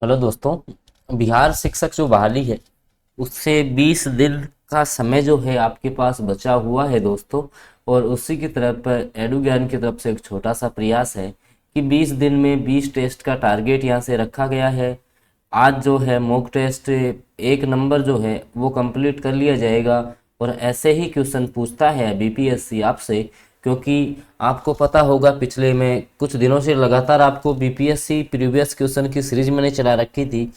Hello दोस्तों। बिहार शिक्षक जो बहाली है उससे 20 दिन का समय जो है आपके पास बचा हुआ है दोस्तों। और उसी की तरफ एडू ज्ञान की तरफ से एक छोटा सा प्रयास है कि 20 दिन में 20 टेस्ट का टारगेट यहाँ से रखा गया है। आज जो है मॉक टेस्ट एक नंबर जो है वो कंप्लीट कर लिया जाएगा। और ऐसे ही क्वेश्चन पूछता है बीपीएससी आपसे, क्योंकि आपको पता होगा पिछले में कुछ दिनों से लगातार आपको बीपीएससी प्रीवियस क्वेश्चन की सीरीज मैंने चला रखी थी।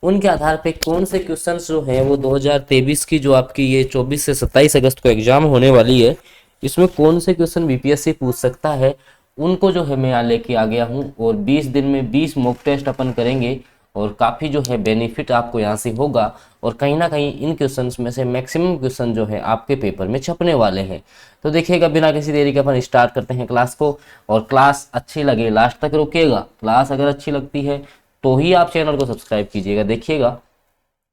उनके आधार पे कौन से क्वेश्चंस जो हैं वो 2023 की जो आपकी ये 24 से 27 अगस्त को एग्जाम होने वाली है, इसमें कौन से क्वेश्चन बीपीएससी पूछ सकता है, उनको जो है मैं यहाँ लेके आ गया हूँ। और 20 दिन में 20 मॉक टेस्ट अपन करेंगे और काफ़ी जो है बेनिफिट आपको यहाँ से होगा। और कहीं ना कहीं इन क्वेश्चंस में से मैक्सिमम क्वेश्चन जो है आपके पेपर में छपने वाले हैं। तो देखिएगा, बिना किसी देरी के अपन स्टार्ट करते हैं क्लास को। और क्लास अच्छी लगे लास्ट तक रुकिएगा। क्लास अगर अच्छी लगती है तो ही आप चैनल को सब्सक्राइब कीजिएगा। देखिएगा,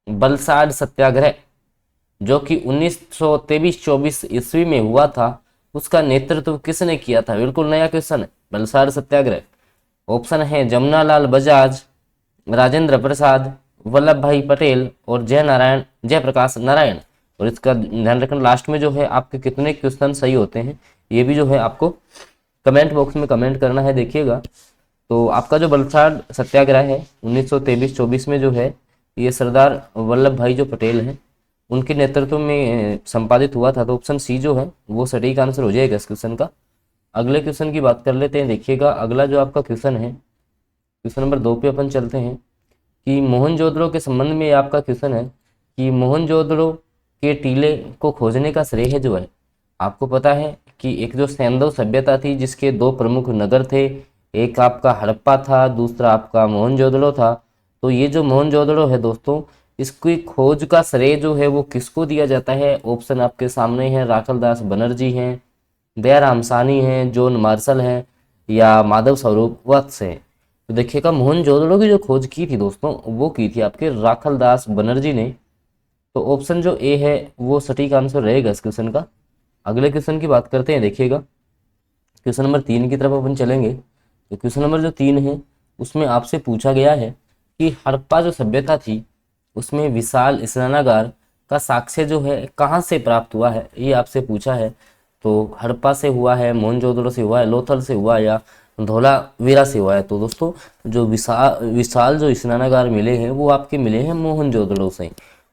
बलसाड सत्याग्रह जो कि 1923-24 ईस्वी में हुआ था, उसका नेतृत्व किसने किया था? बिल्कुल नया क्वेश्चन है। बलसाड सत्याग्रह ऑप्शन है जमुनालाल बजाज, राजेंद्र प्रसाद, वल्लभ भाई पटेल और जयप्रकाश नारायण। और इसका ध्यान रखना, लास्ट में जो है आपके कितने क्वेश्चन सही होते हैं ये भी जो है आपको कमेंट बॉक्स में कमेंट करना है। देखिएगा, तो आपका जो बलसाड सत्याग्रह है 1923-24 में जो है, ये सरदार वल्लभ भाई जो पटेल हैं उनके नेतृत्व में संपादित हुआ था। तो ऑप्शन सी जो है वो सटीक आंसर हो जाएगा इस क्वेश्चन का। अगले क्वेश्चन की बात कर लेते हैं। देखिएगा, अगला जो आपका क्वेश्चन है, क्वेश्चन नंबर 2 पे अपन चलते हैं कि मोहनजोदड़ो के संबंध में आपका क्वेश्चन है कि मोहनजोदड़ो के टीले को खोजने का श्रेय जो है, आपको पता है कि एक जो सैंधव सभ्यता थी जिसके दो प्रमुख नगर थे, एक आपका हड़प्पा था, दूसरा आपका मोहनजोदड़ो था। तो ये जो मोहनजोदड़ो है दोस्तों, इसकी खोज का श्रेय जो है वो किसको दिया जाता है? ऑप्शन आपके सामने है, राखलदास बनर्जी हैं, दयाराम साहनी हैं, जॉन मार्शल हैं या माधव स्वरूप वत्स हैं। तो देखिएगा, मोहनजोदड़ो की जो खोज की थी दोस्तों वो की थी आपके राखलदास बनर्जी ने। तो ऑप्शन जो ए है वो सटीक आंसर रहेगा इस क्वेश्चन का। अगले क्वेश्चन की बात करते हैं। देखिएगा, क्वेश्चन नंबर 3 की तरफ अपन चलेंगे। तो क्वेश्चन नंबर जो 3 है उसमें आपसे पूछा गया है कि हड़प्पा जो सभ्यता थी उसमें विशाल स्नानागार का साक्ष्य जो है कहाँ से प्राप्त हुआ है, ये आपसे पूछा है। तो हड़प्पा से हुआ है, मोहनजोदड़ो से हुआ है, लोथल से हुआ है या धोलावीरा से हुआ है? तो दोस्तों, जो विशाल विशाल जो स्नानागार मिले हैं वो आपके मिले हैं मोहनजोदड़ो से।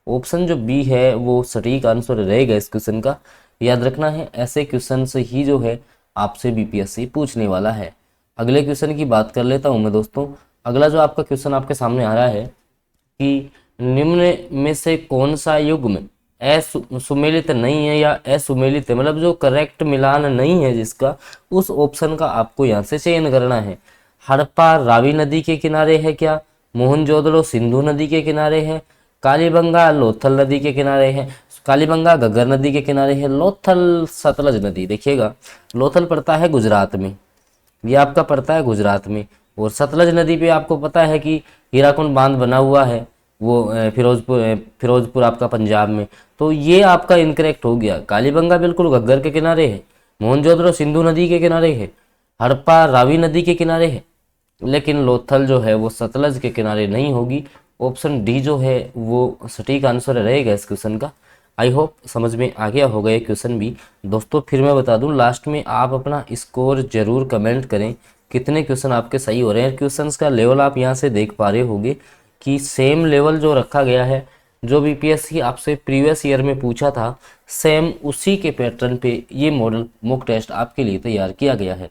ऑप्शन जो बी है वो सटीक आंसर रहेगा इस क्वेश्चन का। याद रखना है, ऐसे क्वेश्चन से ही जो है आपसे बीपीएससी पूछने वाला है। अगले क्वेश्चन की बात कर लेता हूं मैं दोस्तों। अगला जो आपका क्वेश्चन आपके सामने आ रहा है कि निम्न में से कौन सा युग्म असुमेलित नहीं है या असुमेलित है, मतलब जो करेक्ट मिलान नहीं है जिसका, उस ऑप्शन का आपको यहाँ से चयन करना है। हड़प्पा रावी नदी के किनारे है क्या? मोहनजोदड़ो सिंधु नदी के किनारे है? कालीबंगा लोथल नदी के किनारे है? कालीबंगा घग्गर नदी के किनारे है? लोथल सतलज नदी। देखिएगा, लोथल पड़ता है गुजरात में, ये आपका पड़ता है गुजरात में। और सतलज नदी पे आपको पता है कि हीराकुंड बांध बना हुआ है, वो फिरोजपुर आपका पंजाब में। तो ये आपका इनकरेक्ट हो गया। कालीबंगा बिल्कुल घग्गर के किनारे है, मोहनजोदड़ो सिंधु नदी के किनारे है, हड़प्पा रावी नदी के किनारे है, लेकिन लोथल जो है वो सतलज के किनारे नहीं होगी। ऑप्शन डी जो है वो सटीक आंसर रहेगा इस क्वेश्चन का। आई होप समझ में आ गया होगा ये क्वेश्चन भी। दोस्तों फिर मैं बता दूं, लास्ट में आप अपना स्कोर जरूर कमेंट करें, कितने क्वेश्चन आपके सही हो रहे हैं। क्वेश्चंस का लेवल आप यहाँ से देख पा रहे होंगे कि सेम लेवल जो रखा गया है, जो बीपीएससी आपसे प्रीवियस ईयर में पूछा था, सेम उसी के पैटर्न पे ये मॉडल मॉक टेस्ट आपके लिए तैयार किया गया है।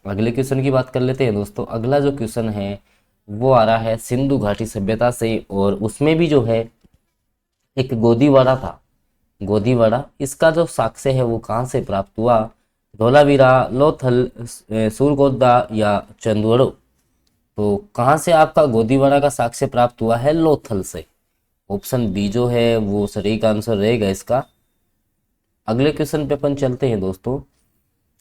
अगले क्वेश्चन की बात कर लेते हैं दोस्तों। अगला जो क्वेश्चन है वो आ रहा है सिंधु घाटी सभ्यता से, और उसमें भी जो है एक गोदीवाड़ा था। गोदीवाड़ा, इसका जो साक्ष्य है वो कहाँ से प्राप्त हुआ? धोलावीरा, लोथल, सूरगोदा या चंदवड़ो? तो कहाँ से आपका गोदीवाड़ा का साक्ष्य प्राप्त हुआ है? लोथल से। ऑप्शन बी जो है वो सटीक आंसर रहेगा इसका। अगले क्वेश्चन पे अपन चलते हैं दोस्तों।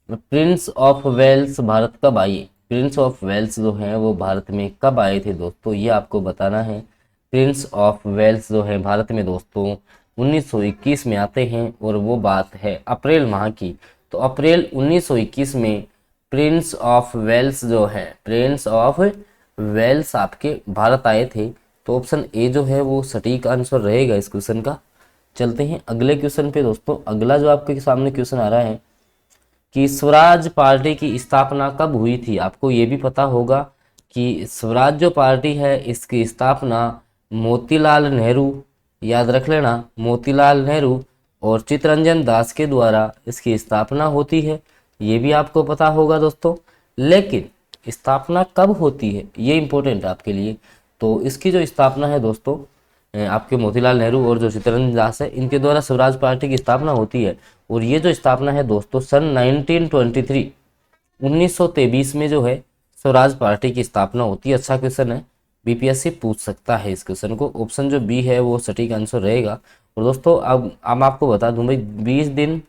प्रिंस ऑफ वेल्स भारत कब आए? प्रिंस ऑफ वेल्स जो है वो भारत में कब आए थे दोस्तों, ये आपको बताना है। प्रिंस ऑफ वेल्स जो है भारत में दोस्तों 1921 में आते हैं, और वो बात है अप्रैल माह की। तो अप्रैल 1921 में प्रिंस ऑफ वेल्स जो है, प्रिंस ऑफ वेल्स आपके भारत आए थे। तो ऑप्शन ए जो है वो सटीक आंसर रहेगा इस क्वेश्चन का। चलते हैं अगले क्वेश्चन पे दोस्तों। अगला जो आपके सामने क्वेश्चन आ रहा है कि स्वराज पार्टी की स्थापना कब हुई थी। आपको ये भी पता होगा कि स्वराज जो पार्टी है इसकी स्थापना मोतीलाल नेहरू, याद रख लेना, मोतीलाल नेहरू और चित्तरंजन दास के द्वारा इसकी स्थापना होती है। ये भी आपको पता होगा दोस्तों। लेकिन स्थापना कब होती है ये इंपॉर्टेंट है आपके लिए। तो इसकी जो स्थापना है दोस्तों, आपके मोतीलाल नेहरू और जो चित्तरंजन दास है इनके द्वारा स्वराज पार्टी की स्थापना होती है। और ये जो स्थापना है दोस्तों सन 1923 1923 में जो है स्वराज पार्टी की स्थापना होती है। अच्छा क्वेश्चन है, बीपीएससी पूछ सकता है इस क्वेश्चन को। ऑप्शन जो बी है वो सटीक आंसर रहेगा। और दोस्तों अब आपको बता दूं भाई, 20 दिन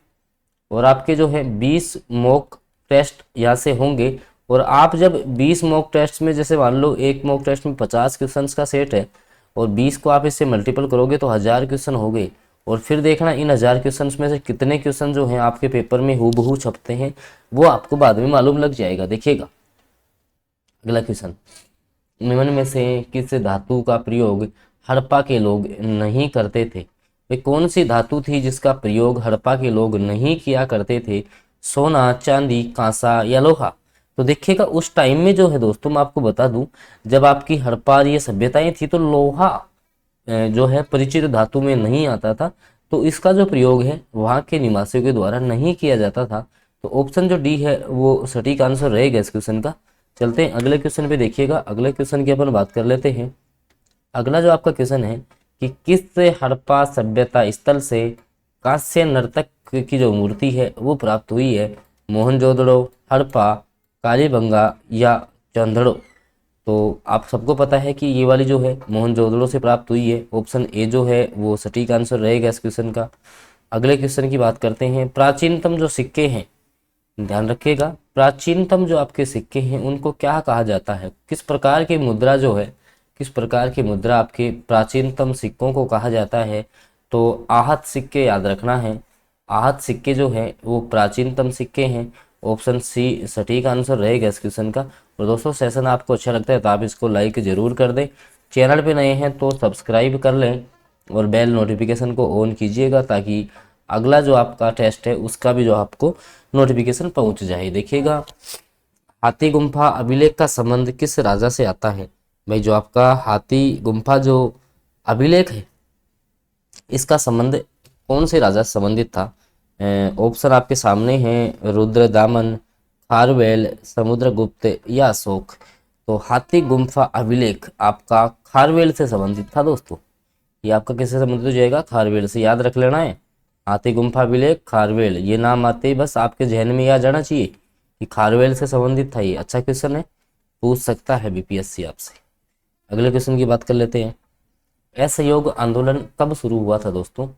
और आपके जो है 20 मॉक टेस्ट यहाँ से होंगे। और आप जब 20 मॉक टेस्ट में, जैसे मान लो एक मॉक टेस्ट में 50 क्वेश्चंस का सेट है और 20 को आप इससे मल्टीपल करोगे तो 1000 क्वेश्चन हो गए। और फिर देखना इन 1000 क्वेश्चंस में से कितने क्वेश्चन जो हैं आपके पेपर में हूबहू छपते हैं, वो आपको बाद में मालूम लग जाएगा। देखिएगा अगला क्वेश्चन, निम्न में से किस धातु का प्रयोग हड़प्पा के लोग नहीं करते थे। वे कौन सी धातु थी जिसका प्रयोग हड़प्पा के लोग नहीं किया करते थे। सोना, चांदी, कांसा या लोहा। तो देखिएगा उस टाइम में जो है दोस्तों, मैं आपको बता दूं, जब आपकी हड़प्पा ये सभ्यताएं थी तो लोहा जो है परिचित धातु में नहीं आता था। तो इसका जो प्रयोग है वहाँ के निवासियों के द्वारा नहीं किया जाता था। तो ऑप्शन जो डी है वो सटीक आंसर रहेगा इस क्वेश्चन का। चलते हैं अगले क्वेश्चन पे। देखिएगा अगले क्वेश्चन की अपन बात कर लेते हैं। अगला जो आपका क्वेश्चन है कि किस हड़प्पा सभ्यता स्थल से कांस्य नर्तक की जो मूर्ति है वो प्राप्त हुई है। मोहनजोदड़ो, हड़प्पा, कालीबंगा या चंदड़ो। तो आप सबको पता है कि ये वाली जो है मोहनजोदड़ो से प्राप्त हुई है। ऑप्शन ए जो है वो सटीक आंसर रहेगा इस क्वेश्चन का। अगले क्वेश्चन की बात करते हैं। प्राचीनतम जो सिक्के हैं, ध्यान रखिएगा, प्राचीनतम जो आपके सिक्के हैं उनको क्या कहा जाता है। किस प्रकार की मुद्रा जो है, किस प्रकार की मुद्रा आपके प्राचीनतम सिक्कों को कहा जाता है। तो आहत सिक्के याद रखना है। आहत सिक्के जो है वो प्राचीनतम सिक्के हैं। ऑप्शन सी सटीक आंसर रहेगा इस क्वेश्चन का। और दोस्तों सेशन आपको अच्छा लगता है तो आप इसको लाइक जरूर कर दें। चैनल पे नए हैं तो सब्सक्राइब कर लें और बेल नोटिफिकेशन को ऑन कीजिएगा ताकि अगला जो आपका टेस्ट है उसका भी जो आपको नोटिफिकेशन पहुंच जाए। देखिएगा हाथी गुम्फा अभिलेख का संबंध किस राजा से आता है। भाई जो आपका हाथी गुम्फा जो अभिलेख है इसका संबंध कौन से राजा से संबंधित था। ऑप्शन आपके सामने हैं, रुद्रदामन, खारवेल, समुद्रगुप्त या अशोक। तो हाथी गुम्फा अभिलेख आपका खारवेल से संबंधित था दोस्तों। ये आपका किससे संबंधित हो जाएगा, खारवेल से। याद रख लेना है, हाथी गुम्फा अभिलेख खारवेल, ये नाम आते ही बस आपके जहन में आ जाना चाहिए कि खारवेल से संबंधित था। ये अच्छा क्वेश्चन है, पूछ सकता है बीपीएससी आपसे। अगले क्वेश्चन की बात कर लेते हैं। असहयोग आंदोलन कब शुरू हुआ था दोस्तों।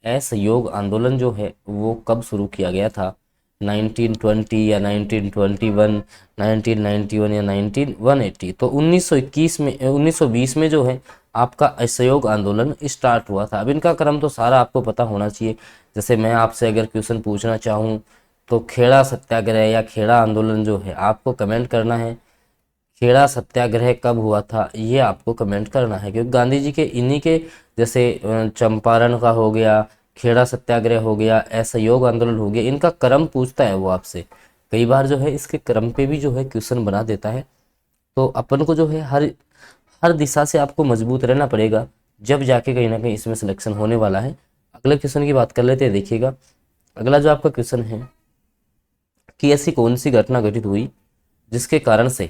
असहयोग आंदोलन जो है वो कब शुरू किया गया था। 1920 या 1921, 1991 या 1980। तो 1921 में 1920 में जो है आपका असहयोग आंदोलन स्टार्ट हुआ था। अब इनका क्रम तो सारा आपको पता होना चाहिए। जैसे मैं आपसे अगर क्वेश्चन पूछना चाहूँ तो खेड़ा सत्याग्रह या खेड़ा आंदोलन जो है आपको कमेंट करना है। खेड़ा सत्याग्रह कब हुआ था ये आपको कमेंट करना है, क्योंकि गांधी जी के इन्हीं के जैसे चंपारण का हो गया, खेड़ा सत्याग्रह हो गया, असहयोग आंदोलन हो गया, इनका क्रम पूछता है वो आपसे। कई बार जो है इसके क्रम पे भी जो है क्वेश्चन बना देता है। तो अपन को जो है हर हर दिशा से आपको मजबूत रहना पड़ेगा, जब जाके कहीं ना कहीं इसमें सिलेक्शन होने वाला है। अगले क्वेश्चन की बात कर लेते हैं। देखिएगा अगला जो आपका क्वेश्चन है कि ऐसी कौन सी घटना घटित हुई जिसके कारण से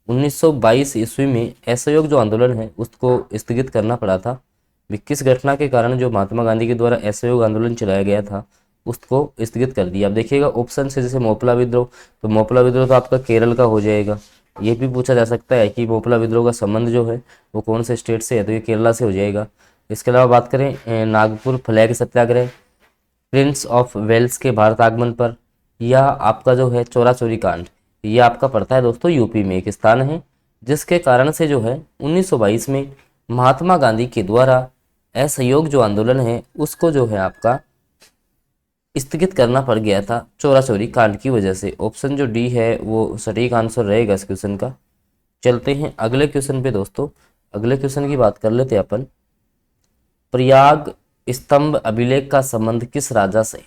1922 ईस्वी में असहयोग जो आंदोलन है उसको स्थगित करना पड़ा था। किस घटना के कारण जो महात्मा गांधी के द्वारा असहयोग आंदोलन चलाया गया था उसको स्थगित कर दिया। अब देखिएगा ऑप्शन से, जैसे मोपला विद्रोह, तो मोपला विद्रोह तो आपका केरल का हो जाएगा। ये भी पूछा जा सकता है कि मोपला विद्रोह का संबंध जो है वो कौन से स्टेट से है, तो ये केरला से हो जाएगा। इसके अलावा बात करें Nagpur flag satyagraha, prince of Wales के भारत आगमन पर, या आपका जो है चोरा चोरी कांड, ये आपका पड़ता है दोस्तों यूपी में एक स्थान है जिसके कारण से जो है 1922 में महात्मा गांधी के द्वारा असहयोग जो आंदोलन है उसको जो है आपका स्थगित करना पड़ गया था चोरा चोरी कांड की वजह से। ऑप्शन जो डी है वो सटीक आंसर रहेगा इस क्वेश्चन का। चलते हैं अगले क्वेश्चन पे दोस्तों। अगले क्वेश्चन की बात कर लेते हैं अपन। प्रयाग स्तंभ अभिलेख का संबंध किस राजा से?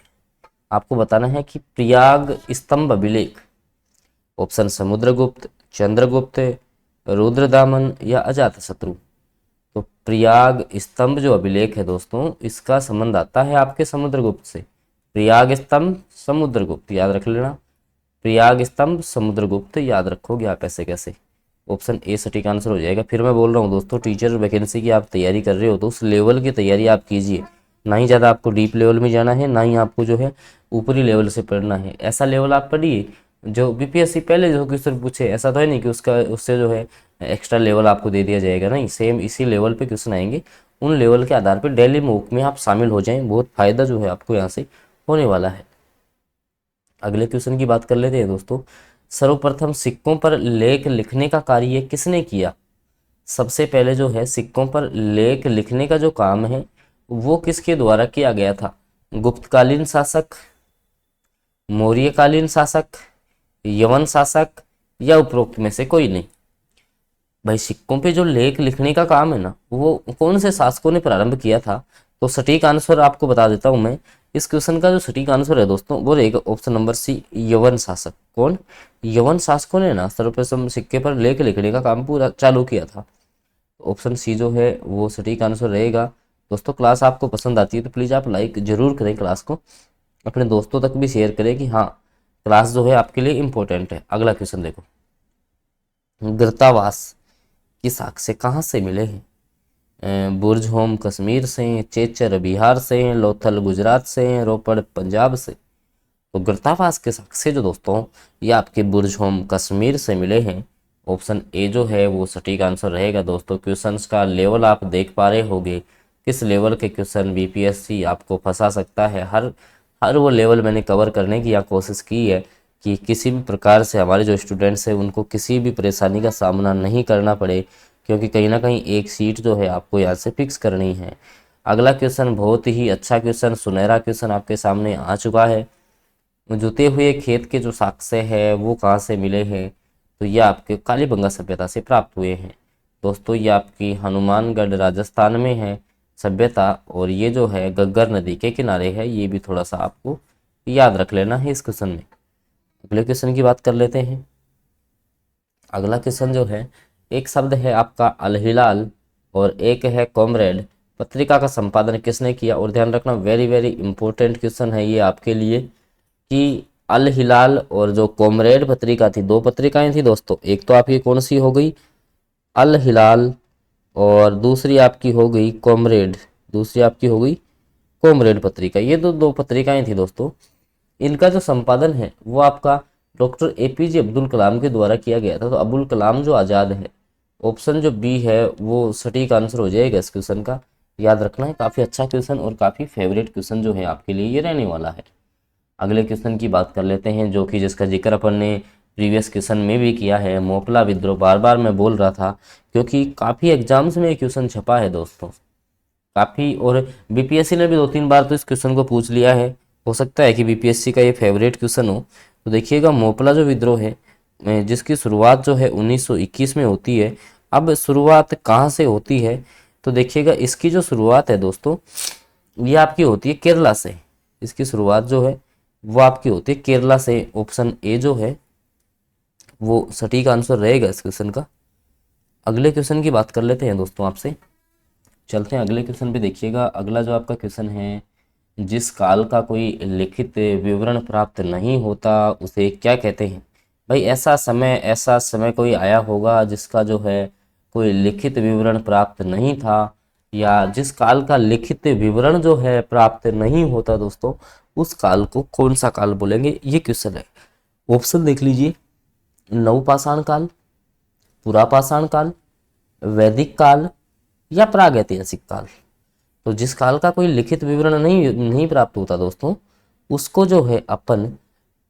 आपको बताना है कि प्रयाग स्तंभ अभिलेख, ऑप्शन समुद्रगुप्त, चंद्रगुप्त, रुद्रदामन या अजातशत्रु। तो प्रयाग स्तंभ जो अभिलेख है दोस्तों, इसका संबंध आता है आपके समुद्रगुप्त से। प्रयाग स्तंभ समुद्रगुप्त, याद रख लेना। प्रयाग स्तंभ समुद्रगुप्त, याद रखोगे आप ऐसे कैसे। ऑप्शन ए सटीक आंसर हो जाएगा। फिर मैं बोल रहा हूँ दोस्तों, टीचर वैकेंसी की आप तैयारी कर रहे हो तो उस लेवल की तैयारी आप कीजिए। ना ही ज़्यादा आपको डीप लेवल में जाना है, ना ही आपको जो है ऊपरी लेवल से पढ़ना है। ऐसा लेवल आप पढ़िए जो बीपीएससी पहले जो क्वेश्चन पूछे। ऐसा तो है नहीं कि उसका उससे जो है एक्स्ट्रा लेवल आपको दे दिया जाएगा, नहीं, सेम इसी लेवल पे क्वेश्चन आएंगे। उन लेवल के आधार पर डेली मूक में आप शामिल हो जाएं, बहुत फायदा जो है आपको यहाँ से होने वाला है। अगले क्वेश्चन की बात कर लेते हैं दोस्तों। सर्वप्रथम सिक्कों पर लेख लिखने का कार्य किसने किया? सबसे पहले जो है सिक्कों पर लेख लिखने का जो काम है वो किसके द्वारा किया गया था? गुप्तकालीन शासक, मौर्यकालीन शासक, यवन शासक या उपरोक्त में से कोई नहीं। भाई सिक्कों पे जो लेख लिखने का काम है ना, वो कौन से शासकों ने प्रारंभ किया था? तो सटीक आंसर आपको बता देता हूं मैं। इस क्वेश्चन का जो सटीक आंसर है दोस्तों वो रहेगा ऑप्शन नंबर सी, यवन शासक। कौन? यवन शासकों ने ना सर्वप्रथम सिक्के पर लेख लिखने का काम पूरा चालू किया था। ऑप्शन सी जो है वो सटीक आंसर रहेगा। दोस्तों क्लास आपको पसंद आती है तो प्लीज़ आप लाइक जरूर करें, क्लास को अपने दोस्तों तक भी शेयर करें कि हाँ क्लास जो है आपके लिए इम्पोर्टेंट है। अगला क्वेश्चन देखो। गिरतावास की साक्ष्य कहाँ से मिले हैं? बुर्ज होम कश्मीर से, चेचर बिहार से, लोथल गुजरात से, रोपड़ पंजाब से। तो गिरतावास के साक्ष्य जो दोस्तों ये आपके बुर्ज होम कश्मीर से मिले हैं। ऑप्शन ए जो है वो सटीक आंसर रहेगा। दोस्तों क्वेश्चंस का लेवल आप देख पा रहे होंगे, किस लेवल के क्वेश्चन बीपीएससी आपको फंसा सकता है। हर वो लेवल मैंने कवर करने की यहाँ कोशिश की है कि किसी भी प्रकार से हमारे जो स्टूडेंट्स हैं उनको किसी भी परेशानी का सामना नहीं करना पड़े, क्योंकि कहीं ना कहीं एक सीट जो है आपको यहाँ से फिक्स करनी है। अगला क्वेश्चन बहुत ही अच्छा क्वेश्चन, सुनहरा क्वेश्चन आपके सामने आ चुका है। जुते हुए खेत के जो साक्ष्य है वो कहाँ से मिले हैं? तो ये आपके कालीबंगा सभ्यता से प्राप्त हुए हैं। दोस्तों ये आपकी हनुमानगढ़ राजस्थान में है सभ्यता, और ये जो है गग्गर नदी के किनारे है। ये भी थोड़ा सा आपको याद रख लेना है इस क्वेश्चन में। अगले क्वेश्चन की बात कर लेते हैं। अगला क्वेश्चन जो है, एक शब्द है आपका अलहिलाल और एक है कॉमरेड। पत्रिका का संपादन किसने किया? और ध्यान रखना वेरी वेरी इंपॉर्टेंट क्वेश्चन है ये आपके लिए कि अल हिलाल और जो कॉमरेड पत्रिका थी, दो पत्रिकाएं थी दोस्तों। एक तो आपकी कौन सी हो गई? अल हिलाल, और दूसरी आपकी हो गई कॉमरेड। दूसरी आपकी हो गई कॉमरेड पत्रिका। ये दो पत्रिकाएं थी दोस्तों। इनका जो संपादन है वो आपका डॉक्टर एपीजे अब्दुल कलाम के द्वारा किया गया था। तो अबुल कलाम जो आज़ाद है, ऑप्शन जो बी है वो सटीक आंसर हो जाएगा इस क्वेश्चन का। याद रखना है, काफ़ी अच्छा क्वेश्चन और काफ़ी फेवरेट क्वेश्चन जो है आपके लिए ये रहने वाला है। अगले क्वेश्चन की बात कर लेते हैं, जो कि जिसका जिक्र अपन ने प्रीवियस क्वेश्चन में भी किया है, मोपला विद्रोह। बार बार मैं बोल रहा था क्योंकि काफ़ी एग्जाम्स में ये क्वेश्चन छपा है दोस्तों, काफ़ी, और बीपीएससी ने भी 2-3 बार तो इस क्वेश्चन को पूछ लिया है। हो सकता है कि बीपीएससी का ये फेवरेट क्वेश्चन हो। तो देखिएगा मोपला जो विद्रोह है जिसकी शुरुआत जो है 1921 में होती है। अब शुरुआत कहाँ से होती है? तो देखिएगा इसकी जो शुरुआत है दोस्तों ये आपकी होती है केरला से। इसकी शुरुआत जो है वो आपकी होती है केरला से। ऑप्शन ए जो है वो सटीक आंसर रहेगा इस क्वेश्चन का। अगले क्वेश्चन की बात कर लेते हैं दोस्तों आपसे। चलते हैं अगले क्वेश्चन पे। देखिएगा अगला जो आपका क्वेश्चन है, जिस काल का कोई लिखित विवरण प्राप्त नहीं होता उसे क्या कहते हैं? भाई ऐसा समय कोई आया होगा जिसका जो है कोई लिखित विवरण प्राप्त नहीं था, या जिस काल का लिखित विवरण जो है प्राप्त नहीं होता दोस्तों, उस काल को कौन सा काल बोलेंगे? ये क्वेश्चन है। ऑप्शन देख लीजिए, नवपाषाण काल, पुरापाषाण काल, वैदिक काल या प्रागैतिहासिक काल। तो जिस काल का कोई लिखित विवरण नहीं प्राप्त होता दोस्तों, उसको जो है अपन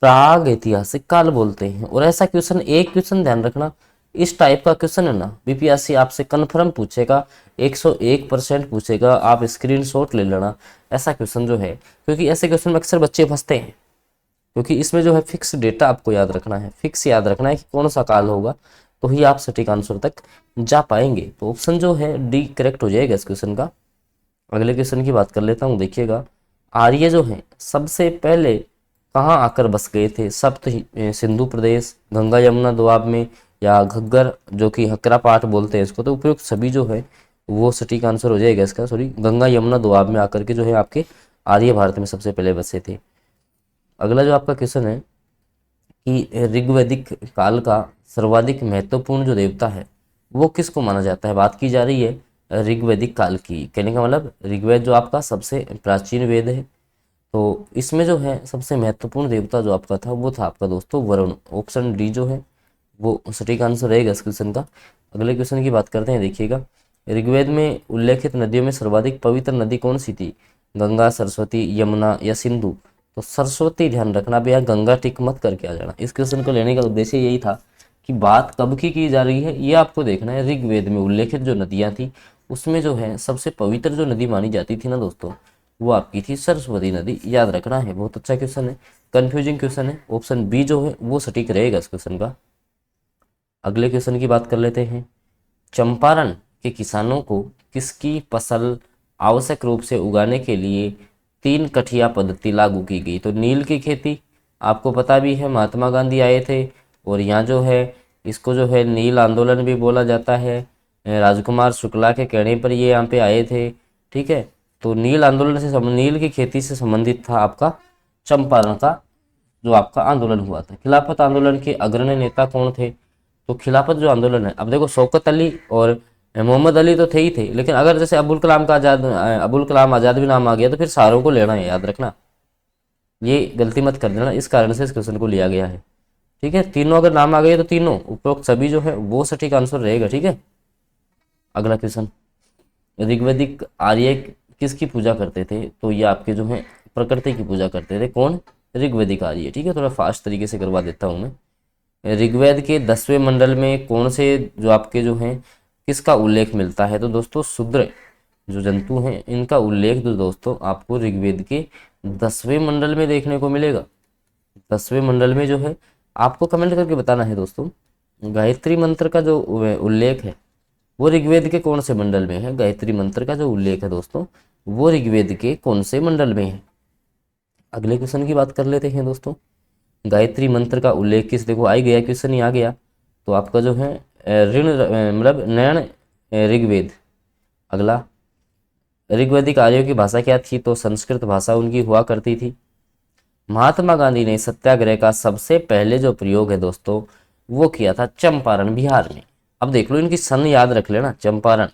प्रागैतिहासिक काल बोलते हैं। और ऐसा क्वेश्चन, एक क्वेश्चन ध्यान रखना, इस टाइप का क्वेश्चन है ना बीपीएससी आपसे कन्फर्म पूछेगा, 101% पूछेगा। आप स्क्रीनशॉट ले लेना ऐसा क्वेश्चन जो है, क्योंकि ऐसे क्वेश्चन में अक्सर बच्चे फंसते हैं। क्योंकि इसमें जो है फिक्स डेटा आपको याद रखना है, फिक्स याद रखना है कि कौन सा काल होगा। तो ही आप सटीक आंसर तक जा पाएंगे। तो ऑप्शन जो है डी करेक्ट हो जाएगा इस क्वेश्चन का। अगले क्वेश्चन की बात कर लेता हूँ। देखिएगा, आर्य जो है सबसे पहले कहाँ आकर बस गए थे? सप्त सिंधु प्रदेश, गंगा यमुना दोआब में, या घग्गर जो कि हकरा पाठ बोलते हैं इसको। तो उपयुक्त सभी जो है वो सटीक आंसर हो जाएगा इसका। सॉरी, गंगा यमुना दोआब में आकर के जो है आपके आर्य भारत में सबसे पहले बसे थे। अगला जो आपका क्वेश्चन है कि ऋग्वैदिक काल का सर्वाधिक महत्वपूर्ण जो देवता है वो किसको माना जाता है? बात की जा रही है ऋग्वैदिक काल की। कहने का मतलब ऋग्वेद जो आपका सबसे प्राचीन वेद है, तो इसमें जो है सबसे महत्वपूर्ण देवता जो आपका था वो था आपका दोस्तों वरुण। ऑप्शन डी जो है वो सटीक आंसर रहेगा इस क्वेश्चन का। अगले क्वेश्चन की बात करते हैं। देखिएगा, ऋग्वेद में उल्लेखित नदियों में सर्वाधिक पवित्र नदी कौन सी थी? गंगा, सरस्वती, यमुना या सिंधु? तो सरस्वती ध्यान रखना भैया, गंगा टिक मत करके आ जाना। इस क्वेश्चन को लेने का उद्देश्य यही था कि बात कब की जा रही है ये आपको देखना है। ऋग्वेद में उल्लेखित जो नदियां थी उसमें जो है सबसे पवित्र जो नदी मानी जाती थी ना दोस्तों, वो आपकी थी सरस्वती नदी। याद रखना है, बहुत अच्छा क्वेश्चन है, कंफ्यूजिंग क्वेश्चन है। ऑप्शन बी जो है वो सटीक रहेगा इस क्वेश्चन का। अगले क्वेश्चन की बात कर लेते हैं। चंपारण के किसानों को किसकी फसल आवश्यक रूप से उगाने के लिए 3 कठिया पद्धति लागू की गई? तो नील की खेती आपको पता भी है, महात्मा गांधी आए थे और यहाँ जो है इसको जो है नील आंदोलन भी बोला जाता है। राजकुमार शुक्ला के कहने पर ये यहाँ पे आए थे, ठीक है। तो नील आंदोलन से नील की खेती से संबंधित था आपका चंपारण का जो आपका आंदोलन हुआ था। खिलाफत आंदोलन के अग्रणी नेता कौन थे? तो खिलाफत जो आंदोलन है, अब देखो शौकत अली और मोहम्मद अली तो थे ही थे, लेकिन अगर जैसे अबुल कलाम आजाद भी नाम आ गया तो फिर सारों को लेना है, याद रखना, ये गलती मत कर देना। इस कारण से इस क्वेश्चन को लिया गया है, ठीक है। तीनों अगर नाम आ गए तो तीनों उपरोक्त सभी जो है वो सटीक आंसर रहेगा, ठीक है। अगला क्वेश्चन, ऋग्वैदिक आर्य किसकी पूजा करते थे? तो ये आपके जो है प्रकृति की पूजा करते थे। कौन? ऋग्वैदिक आर्य, ठीक है। थोड़ा फास्ट तरीके से करवा देता हूँ मैं। ऋग्वेद के 10वें मंडल में कौन से जो आपके जो हैं किसका उल्लेख मिलता है? तो दोस्तों शूद्र जो जंतु हैं इनका उल्लेख जो दोस्तों आपको ऋग्वेद के 10वें मंडल में देखने को मिलेगा। 10वें मंडल में जो है आपको कमेंट करके बताना है दोस्तों, गायत्री मंत्र का जो उल्लेख है वो ऋग्वेद के कौन से मंडल में है? गायत्री मंत्र का जो उल्लेख है दोस्तों वो ऋग्वेद के कौन से मंडल में है? अगले क्वेश्चन की बात कर लेते हैं दोस्तों। गायत्री मंत्र का उल्लेख किस, देखो आ गया क्वेश्चन ही आ गया, तो आपका जो है ऋण मतलब नयन ऋग्वेद। अगला, ऋग्वैदिक आर्यों की भाषा क्या थी? तो संस्कृत भाषा उनकी हुआ करती थी। महात्मा गांधी ने सत्याग्रह का सबसे पहले जो प्रयोग है दोस्तों वो किया था चंपारण बिहार में। अब देख लो इनकी सन याद रख लेना, चंपारण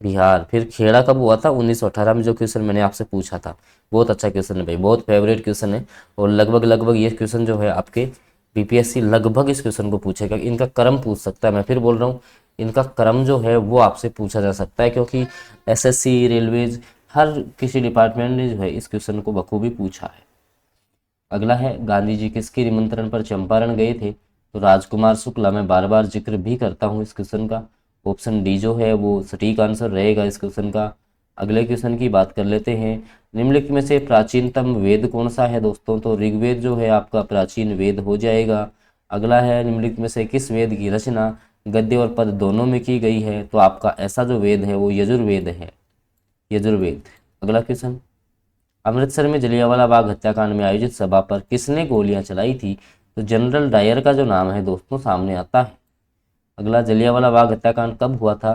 बिहार। फिर खेड़ा कब हुआ था? 1918 में, जो क्वेश्चन मैंने आपसे पूछा था। बहुत अच्छा क्वेश्चन है भाई, बहुत फेवरेट क्वेश्चन है। और लगभग ये क्वेश्चन जो है आपके बीपीएससी लगभग इस क्वेश्चन को पूछेगा। इनका क्रम पूछ सकता है, मैं फिर बोल रहा हूँ इनका क्रम जो है वो आपसे पूछा जा सकता है, क्योंकि एसएससी, रेलवेज, हर किसी डिपार्टमेंट ने जो है इस क्वेश्चन को बखूबी पूछा है। अगला है, गांधी जी किसके निमंत्रण पर चंपारण गए थे? तो राजकुमार शुक्ला। मैं बार बार जिक्र भी करता हूँ इस क्वेश्चन का। ऑप्शन डी जो है वो सटीक आंसर रहेगा इस क्वेश्चन का। अगले क्वेश्चन की बात कर लेते हैं। निम्नलिखित में से प्राचीनतम वेद कौन सा है दोस्तों? तो ऋग्वेद जो है आपका प्राचीन वेद हो जाएगा। अगला है, निम्नलिखित में से किस वेद की रचना गद्य और पद दोनों में की गई है? तो आपका ऐसा जो वेद है वो यजुर्वेद है, यजुर्वेद। अगला क्वेश्चन, अमृतसर में जलियांवाला बाग हत्याकांड में आयोजित सभा पर किसने गोलियां चलाई थी? तो जनरल डायर का जो नाम है दोस्तों सामने आता है। अगला, जलियांवाला बाग हत्याकांड कब हुआ था?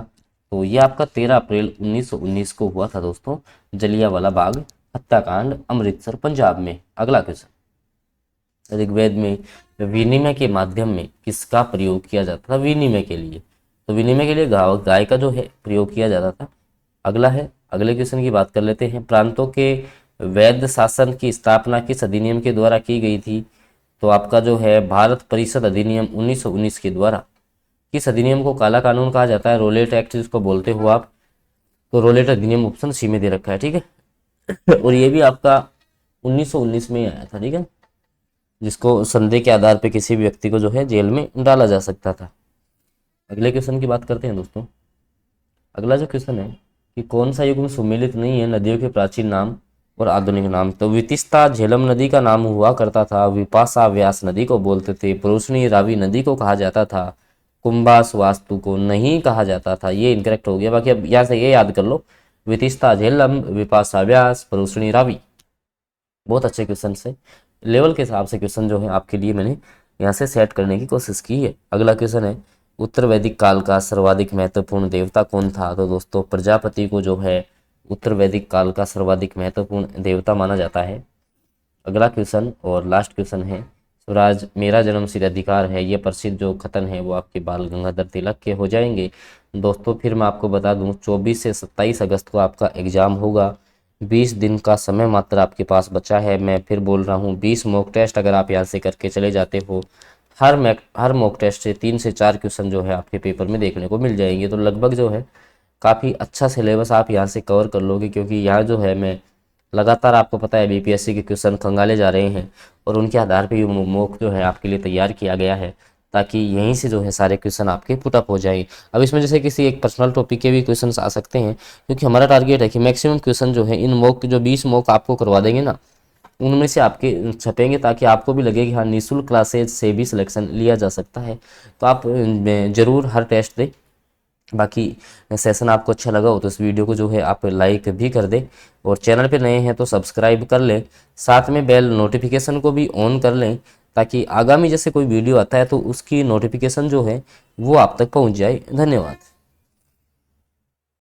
तो ये आपका 13 अप्रैल 1919 को हुआ था दोस्तों, जलियांवाला बाग हत्याकांड, अमृतसर पंजाब में। अगला क्वेश्चन, ऋग्वेद में विनिमय के माध्यम में किसका प्रयोग किया जाता था? विनिमय के लिए, तो विनिमय के लिए गाय का जो है प्रयोग किया जाता था। अगला है, अगले क्वेश्चन की बात कर लेते हैं। प्रांतों के वैध शासन की स्थापना किस अधिनियम के द्वारा की गई थी? तो आपका जो है भारत परिषद अधिनियम 1919 के द्वारा। किस अधिनियम को काला कानून कहा जाता है? रोलेट एक्ट जिसको बोलते हो आप, तो रोलेट अधिनियम ऑप्शन सी में दे रखा है, ठीक है। और ये भी आपका 1919 में ही आया था, ठीक है, जिसको संदेह के आधार पर किसी भी व्यक्ति को जो है जेल में डाला जा सकता था। अगले क्वेश्चन की बात करते हैं दोस्तों। अगला जो क्वेश्चन है कि कौन सा युग में सुमेलित नहीं है नदियों के प्राचीन नाम और आधुनिक नाम? तो वितिस्ता झेलम नदी का नाम हुआ करता था, विपाशा व्यास नदी को बोलते थे, परोशनी रावी नदी को कहा जाता था, कुंभास वास्तु को नहीं कहा जाता था, ये इनकरेक्ट हो गया। बाकी अब यहाँ से ये याद कर लो, वितिस्ता झेलम, विपाशा व्यास, परुष्णी रावी। बहुत अच्छे क्वेश्चन से लेवल के हिसाब से क्वेश्चन जो है आपके लिए मैंने यहाँ से सेट करने की कोशिश की है। अगला क्वेश्चन है, उत्तर वैदिक काल का सर्वाधिक महत्वपूर्ण देवता कौन था? तो दोस्तों प्रजापति को जो है उत्तर वैदिक काल का सर्वाधिक महत्वपूर्ण देवता माना जाता है। अगला क्वेश्चन और लास्ट क्वेश्चन है, स्वराज मेरा जन्म सिद्ध अधिकार है, ये प्रसिद्ध जो कथन है वो आपके बाल गंगाधर तिलक के हो जाएंगे। दोस्तों फिर मैं आपको बता दूं 24 से 27 अगस्त को आपका एग्जाम होगा। 20 दिन का समय मात्र आपके पास बचा है। मैं फिर बोल रहा हूँ 20 मॉक टेस्ट अगर आप यहाँ से करके चले जाते हो, हर मॉक टेस्ट से 3 से 4 क्वेश्चन जो है आपके पेपर में देखने को मिल जाएंगे। तो लगभग जो है काफ़ी अच्छा सिलेबस आप यहाँ से कवर कर लोगे, क्योंकि यहाँ जो है मैं लगातार आपको पता है बीपीएससी के क्वेश्चन खंगाले जा रहे हैं और उनके आधार पर मॉक जो है आपके लिए तैयार किया गया है, ताकि यहीं से जो है सारे क्वेश्चन आपके पुटअप हो जाएं। अब इसमें जैसे किसी एक पर्सनल टॉपिक के भी क्वेश्चंस आ सकते हैं, क्योंकि हमारा टारगेट है कि मैक्सिमम क्वेश्चन जो है इन मॉक जो 20 मॉक आपको करवा देंगे ना, उनमें से आपके छपेंगे, ताकि आपको भी लगे कि हाँ निःशुल्क क्लासेज से भी सिलेक्शन लिया जा सकता है। तो आप ज़रूर हर टेस्ट दें। बाकी सेशन आपको अच्छा लगा हो तो इस वीडियो को जो है आप लाइक भी कर दें, और चैनल पे नए हैं तो सब्सक्राइब कर लें, साथ में बेल नोटिफिकेशन को भी ऑन कर लें, ताकि आगामी जैसे कोई वीडियो आता है तो उसकी नोटिफिकेशन जो है वो आप तक पहुंच जाए। धन्यवाद।